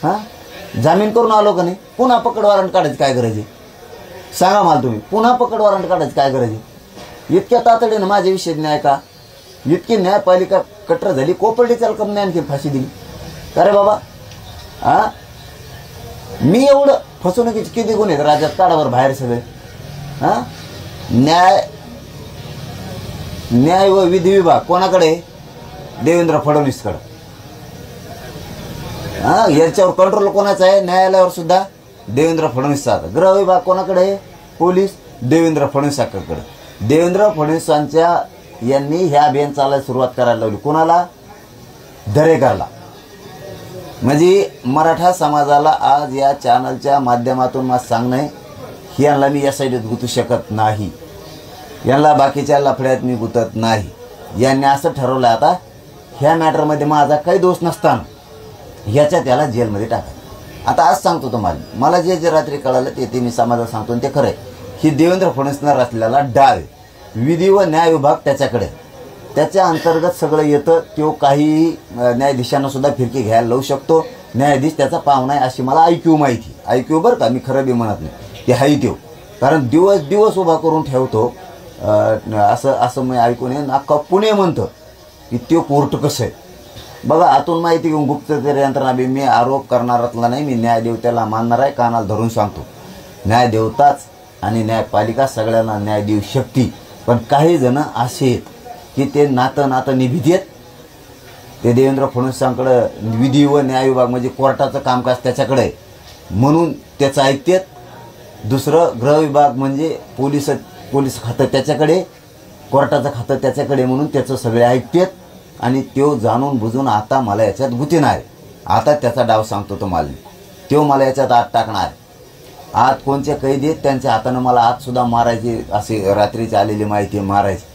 हां जामीन करून आलो का नाही, पुन्हा पकड वॉरंट काढायची काय गरज आहे? सांगा मला तुम्ही, पुन्हा पकड वॉरंट काढायची काय गरज आहे? इतक्या तातडीनं माझ्याविषयी न्याय का? इतकी न्यायपालिका कट्टर झाली, कोपर्डीच्या कमी आणखी फाशी दिली का रे बाबा? हां मी एवढं फसवणुकीचे किती गुन्हे आहेत राज्यात, काढावर बाहेर सगळे. हां न्याय व विधी विभाग कोणाकडे? देवेंद्र फडणवीसकडे. हां याच्यावर कंट्रोल कोणाचा आहे? न्यायालयावर सुद्धा देवेंद्र फडणवीसचा. गृह विभाग कोणाकडे आहे? पोलीस देवेंद्र फडणवीसाकडे. देवेंद्र फडणवीसांच्या यांनी ह्या अभियान चालायला सुरुवात करायला लावली. कोणाला? दरेकरला. म्हणजे मराठा समाजाला आज या चॅनलच्या माध्यमातून मला सांगणं आहे, यांना मी या साईडत गुंतू शकत नाही, यांना बाकीच्या लफड्यात मी गुंतत नाही. यांनी असं ठरवलं आता ह्या मॅटरमध्ये माझा काही दोष नसताना ह्याच्यात त्याला जेलमध्ये टाका. आता आज सांगतो तुम्हाला, मला जे जे रात्री कळालं ते मी समाजाला सांगतो आणि ते खरं आहे. ही देवेंद्र फडणवीसनं रचलेला डाव आहे. विधी व न्याय विभाग त्याच्याकडे, त्याच्या अंतर्गत सगळं येतं. तो काही न्यायाधीशांना सुद्धा फिरकी घ्यायला लावू शकतो. न्यायाधीश त्याचा पाहुणा आहे अशी मला ऐक्यू माहिती. ऐक्यू बरं का, मी खरं बी म्हणत नाही, ते हाई त्यो. कारण दिवस दिवस उभा करून ठेवतो. असं मी ऐकून आहे. अख्खा पुणे म्हणतं की त्यो कोर्ट कसं आहे बघा. आतून माहिती घेऊन गुप्तचर यंत्रणा बी. मी आरोप करणारातला नाही, मी न्यायदेवतेला मानणार आहे. कानाला धरून सांगतो, न्यायदेवताच आणि न्यायपालिका सगळ्यांना न्याय देऊ शकते. पण काही जण असे आहेत की ते नातं निभिदेत. ते देवेंद्र फडणवीसांकडं विधी व न्याय विभाग म्हणजे कोर्टाचं कामकाज त्याच्याकडे आहे म्हणून त्याचं ऐकतात. दुसरं गृह विभाग म्हणजे पोलीस खातं त्याच्याकडे, कोर्टाचं खातं त्याच्याकडे म्हणून त्याचं सगळे ऐकतात. आणि तो जाणून बुजून आता मला याच्यात गुतीन आहे. आता त्याचा डाव सांगतो तुम्हाला, तो मला याच्यात आत टाकणार. आत कोणचे कैदी आहेत त्यांच्या हातानं मला आतसुद्धा मारायची अशी रात्रीची आलेली माहिती मारायची.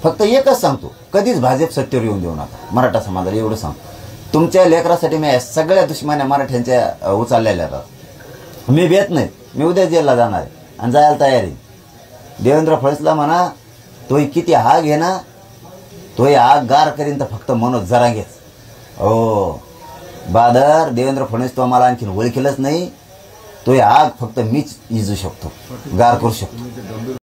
फक्त एकच सांगतो, कधीच भाजप सत्तेवर येऊन देऊ नका मराठा समाजाला, एवढं सांगतो. तुमच्या लेकरासाठी मी सगळ्या दुश्मन्या मराठ्यांच्या उचललेल्या आहेत. मी भेट नाही, मी उद्या जेलला जाणार आहे आणि जायला तयारी. देवेंद्र फडणवीसला म्हणा तोही किती हाग आहे ना, तोही आग गार करीन तर फक्त मनोज जरांगेच. हो बादर देवेंद्र फडणवीस तो मला आणखीन ओळखीलच नाही. तोही आग फक्त मीच इजू शकतो, गार करू शकतो.